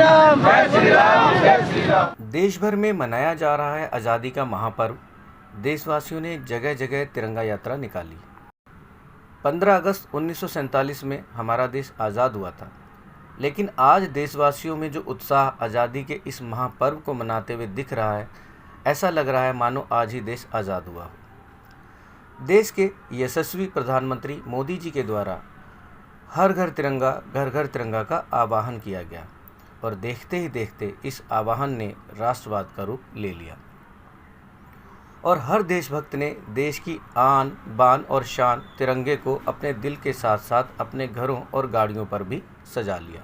राम, जय श्री राम, जय श्री राम। देश भर में मनाया जा रहा है आज़ादी का महापर्व। देशवासियों ने जगह जगह तिरंगा यात्रा निकाली। 15 अगस्त 1947 में हमारा देश आज़ाद हुआ था, लेकिन आज देशवासियों में जो उत्साह आज़ादी के इस महापर्व को मनाते हुए दिख रहा है, ऐसा लग रहा है मानो आज ही देश आज़ाद हुआ हो। देश के यशस्वी प्रधानमंत्री मोदी जी के द्वारा हर घर तिरंगा, घर घर तिरंगा का आह्वान किया गया और देखते ही देखते इस आह्वान ने राष्ट्रवाद का रूप ले लिया और हर देशभक्त ने देश की आन बान और शान तिरंगे को अपने दिल के साथ साथ अपने घरों और गाड़ियों पर भी सजा लिया।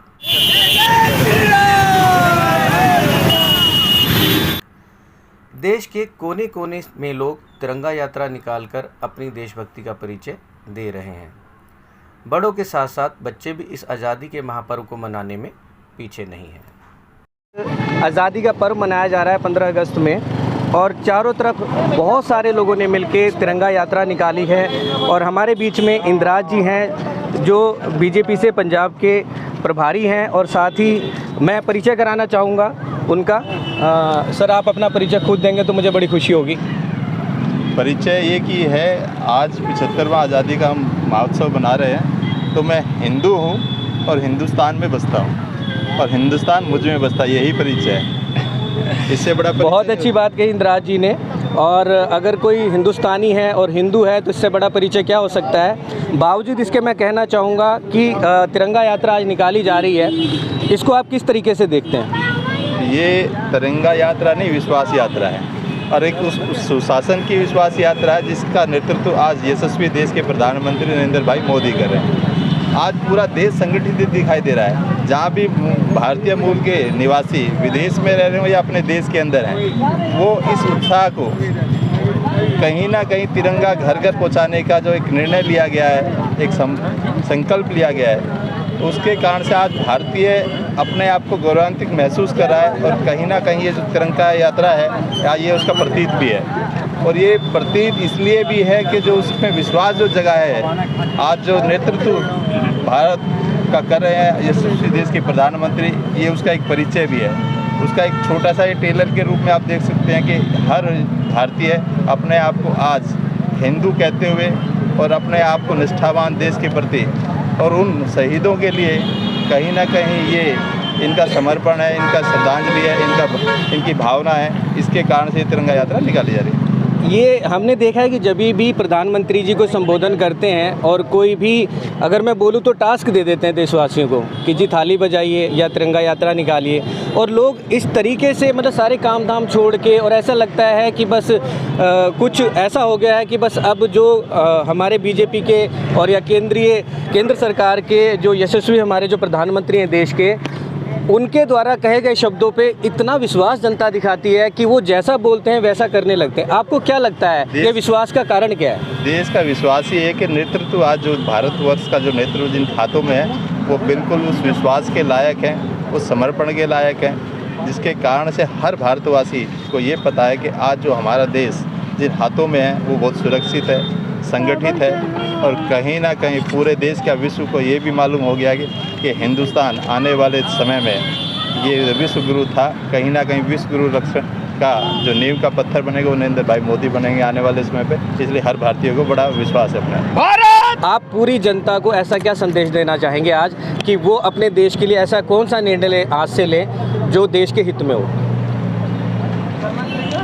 देश के कोने कोने में लोग तिरंगा यात्रा निकालकर अपनी देशभक्ति का परिचय दे रहे हैं। बड़ों के साथ साथ बच्चे भी इस आज़ादी के महापर्व को मनाने में पीछे नहीं हैं। आज़ादी का पर्व मनाया जा रहा है 15 अगस्त में और चारों तरफ बहुत सारे लोगों ने मिलकर तिरंगा यात्रा निकाली है और हमारे बीच में इंद्राज जी हैं जो बीजेपी से पंजाब के प्रभारी हैं और साथ ही मैं परिचय कराना चाहूँगा उनका। सर, आप अपना परिचय खुद देंगे तो मुझे बड़ी खुशी होगी। परिचय ये कि है, आज 75वां आज़ादी का हम महोत्सव बना रहे हैं, तो मैं हिंदू हूँ और हिंदुस्तान में बसता हूँ और हिंदुस्तान मुझ में बसता, यही परिचय है। इससे बड़ा बहुत अच्छी बात कही इंद्राज जी ने। और अगर कोई हिंदुस्तानी है और हिंदू है तो इससे बड़ा परिचय क्या हो सकता है। बावजूद इसके मैं कहना चाहूँगा कि तिरंगा यात्रा आज निकाली जा रही है, इसको आप किस तरीके से देखते हैं? ये तिरंगा यात्रा नहीं, विश्वास यात्रा है और एक उस सुशासन की विश्वास यात्रा है जिसका नेतृत्व आज यशस्वी देश के प्रधानमंत्री नरेंद्र भाई मोदी कर रहे हैं। आज पूरा देश संगठित दिखाई दे रहा है। जहाँ भी भारतीय मूल के निवासी विदेश में रह रहे हो या अपने देश के अंदर हैं, वो इस उत्साह को कहीं ना कहीं तिरंगा घर घर पहुँचाने का जो एक निर्णय लिया गया है, एक संकल्प लिया गया है, उसके कारण से आज भारतीय अपने आप को गौरवान्वित महसूस कर रहा है और कहीं ना कहीं ये जो तिरंगा यात्रा है ये उसका प्रतीक भी है। और ये प्रतीक इसलिए भी है कि जो उसमें विश्वास जो जगह है, आज जो नेतृत्व भारत का कर रहे हैं यशस्वी देश के प्रधानमंत्री, ये उसका एक परिचय भी है। उसका एक छोटा सा ये टेलर के रूप में आप देख सकते हैं कि हर भारतीय अपने आप को आज हिंदू कहते हुए और अपने आप को निष्ठावान देश के प्रति और उन शहीदों के लिए कहीं ना कहीं ये इनका समर्पण है, इनका श्रद्धांजलि है, इनकी भावना है। इसके कारण से तिरंगा यात्रा निकाली जा रही है। ये हमने देखा है कि जब भी प्रधानमंत्री जी को संबोधन करते हैं और कोई भी, अगर मैं बोलूँ तो टास्क दे देते हैं देशवासियों को कि जी थाली बजाइए या तिरंगा यात्रा निकालिए, और लोग इस तरीके से मतलब सारे काम धाम छोड़ के, और ऐसा लगता है कि बस कुछ ऐसा हो गया है कि बस अब जो हमारे बीजेपी के और या केंद्र सरकार के जो यशस्वी हमारे जो प्रधानमंत्री हैं देश के, उनके द्वारा कहे गए शब्दों पे इतना विश्वास जनता दिखाती है कि वो जैसा बोलते हैं वैसा करने लगते हैं। आपको क्या लगता है ये विश्वास का कारण क्या है? देश का विश्वास ही है कि नेतृत्व आज जो भारतवर्ष का जो नेतृत्व जिन हाथों में है वो बिल्कुल उस विश्वास के लायक हैं, उस समर्पण के लायक हैं, जिसके कारण से हर भारतवासी को ये पता है कि आज जो हमारा देश जिन हाथों में है वो बहुत सुरक्षित है, संगठित है और कहीं ना कहीं पूरे देश का विश्व को ये भी मालूम हो गया कि हिंदुस्तान आने वाले समय में ये विश्व गुरु था। कहीं ना कहीं विश्व गुरु रक्षण का जो नींव का पत्थर बनेगा वो नरेंद्र भाई मोदी बनेंगे आने वाले समय पे, इसलिए हर भारतीय को बड़ा विश्वास है अपना भारत। आप पूरी जनता को ऐसा क्या संदेश देना चाहेंगे आज कि वो अपने देश के लिए ऐसा कौन सा निर्णय ले आज से लें जो देश के हित में हो?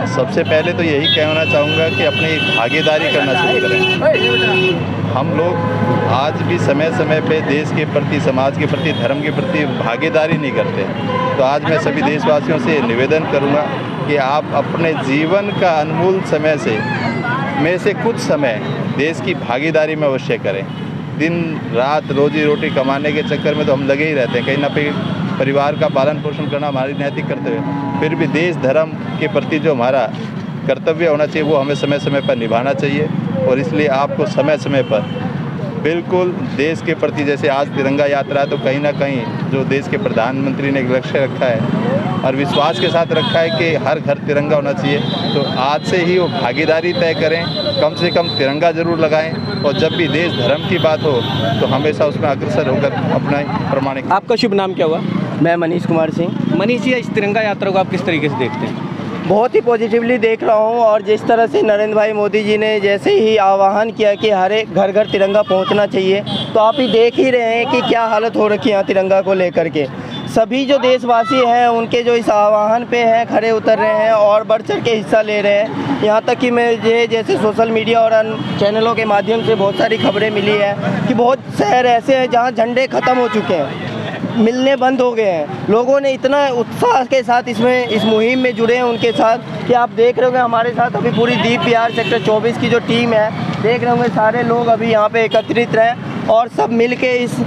सबसे पहले तो यही कहना चाहूँगा कि अपनी भागीदारी करना शुरू करें। हम लोग आज भी समय समय पे देश के प्रति, समाज के प्रति, धर्म के प्रति भागीदारी नहीं करते। तो आज मैं सभी देशवासियों से निवेदन करूँगा कि आप अपने जीवन का अनमोल समय में से कुछ समय देश की भागीदारी में अवश्य करें। दिन रात रोजी रोटी कमाने के चक्कर में तो हम लगे ही रहते हैं, कहीं ना कहीं परिवार का पालन पोषण करना हमारी नैतिक कर्तव्य है। फिर भी देश धर्म के प्रति जो हमारा कर्तव्य होना चाहिए वो हमें समय समय पर निभाना चाहिए और इसलिए आपको समय समय पर बिल्कुल देश के प्रति, जैसे आज तिरंगा यात्रा है तो कहीं ना कहीं जो देश के प्रधानमंत्री ने एक लक्ष्य रखा है और विश्वास के साथ रखा है कि हर घर तिरंगा होना चाहिए, तो आज से ही वो भागीदारी तय करें, कम से कम तिरंगा जरूर लगाएं और जब भी देश धर्म की बात हो तो हमेशा उसमें अग्रसर होकर अपना प्रमाणिक। आपका शुभ नाम क्या हुआ? मैं मनीष कुमार सिंह। मनीष जी, इस तिरंगा यात्रा को आप किस तरीके से देखते हैं? बहुत ही पॉजिटिवली देख रहा हूँ, और जिस तरह से नरेंद्र भाई मोदी जी ने जैसे ही आह्वान किया कि हर एक घर घर तिरंगा पहुँचना चाहिए, तो आप ही देख ही रहे हैं कि क्या हालत हो रखी है तिरंगा को लेकर के। सभी जो देशवासी हैं उनके जो इस आह्वान पे हैं खड़े उतर रहे हैं और बढ़ चढ़ के हिस्सा ले रहे हैं। यहाँ तक कि मुझे जैसे सोशल मीडिया और अन्य चैनलों के माध्यम से बहुत सारी खबरें मिली है कि बहुत शहर ऐसे हैं जहाँ झंडे ख़त्म हो चुके हैं, मिलने बंद हो गए हैं। लोगों ने इतना उत्साह के साथ इस मुहिम में जुड़े हैं उनके साथ कि आप देख रहे होंगे हमारे साथ अभी पूरी दीप बिहार सेक्टर 24 की जो टीम है, देख रहे होंगे सारे लोग अभी यहाँ पे एकत्रित रहे और सब मिल के इस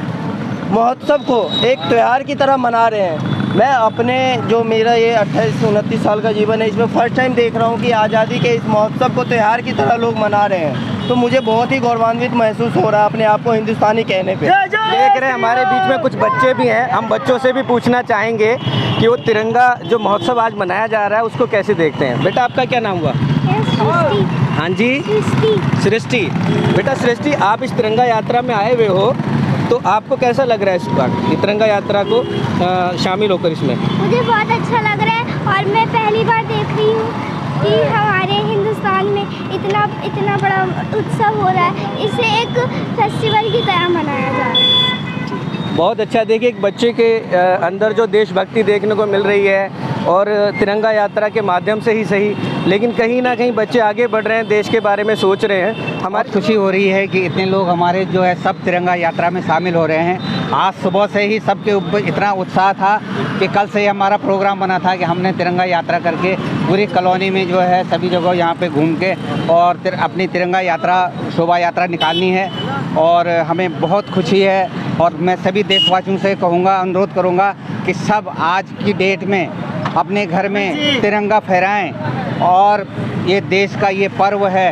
महोत्सव को एक त्यौहार की तरह मना रहे हैं। मैं अपने जो मेरा ये 28-29 साल का जीवन है, इसमें फ़र्स्ट टाइम देख रहा हूँ कि आज़ादी के इस महोत्सव को त्यौहार की तरह लोग मना रहे हैं, तो मुझे बहुत ही गौरवान्वित महसूस हो रहा है अपने आप को हिंदुस्तानी कहने पे। देख रहे हैं हमारे बीच में कुछ बच्चे भी हैं, हम बच्चों से भी पूछना चाहेंगे कि वो तिरंगा जो महोत्सव आज मनाया जा रहा है उसको कैसे देखते हैं। बेटा, आपका क्या नाम हुआ? हाँ जी, सृष्टि। बेटा सृष्टि, आप इस तिरंगा यात्रा में आए हुए हो, तो आपको कैसा लग रहा है इस बार तिरंगा यात्रा को शामिल होकर इसमें? मुझे बहुत अच्छा लग रहा है, और मैं पहली बार देख रही हूँ कि हमारे हिंदुस्तान में इतना बड़ा उत्सव हो रहा है। इसे एक फेस्टिवल की तरह मनाया जा रहा है। बहुत अच्छा। देखिए, एक बच्चे के अंदर जो देशभक्ति देखने को मिल रही है, और तिरंगा यात्रा के माध्यम से ही सही, लेकिन कहीं ना कहीं बच्चे आगे बढ़ रहे हैं, देश के बारे में सोच रहे हैं। हमारी खुशी हो रही है कि इतने लोग हमारे जो है सब तिरंगा यात्रा में शामिल हो रहे हैं। आज सुबह से ही सबके ऊपर इतना उत्साह था कि कल से ही हमारा प्रोग्राम बना था कि हमने तिरंगा यात्रा करके पूरी कॉलोनी में जो है सभी जगह यहाँ पे घूम के और अपनी तिरंगा यात्रा शोभा यात्रा निकालनी है, और हमें बहुत खुशी है। और मैं सभी देशवासियों से कहूँगा, अनुरोध करूँगा कि सब आज की डेट में अपने घर में तिरंगा फहराएं, और ये देश का ये पर्व है,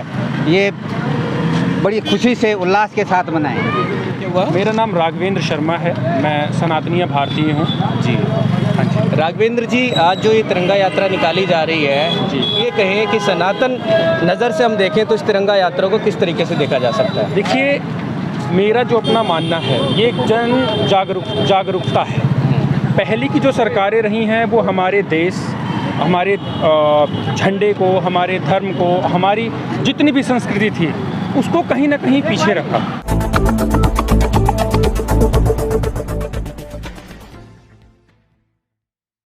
ये बड़ी खुशी से उल्लास के साथ मनाएं। मेरा नाम राघवेंद्र शर्मा है, मैं सनातनीय भारतीय हूँ जी। हाँ जी राघवेंद्र जी, आज जो ये तिरंगा यात्रा निकाली जा रही है जी, ये कहें कि सनातन नज़र से हम देखें तो इस तिरंगा यात्रा को किस तरीके से देखा जा सकता है? देखिए, मेरा जो अपना मानना है, ये एक जन जागरूकता है। पहले की जो सरकारें रही हैं वो हमारे देश, हमारे झंडे को, हमारे धर्म को, हमारी जितनी भी संस्कृति थी उसको कहीं ना कहीं पीछे रखा।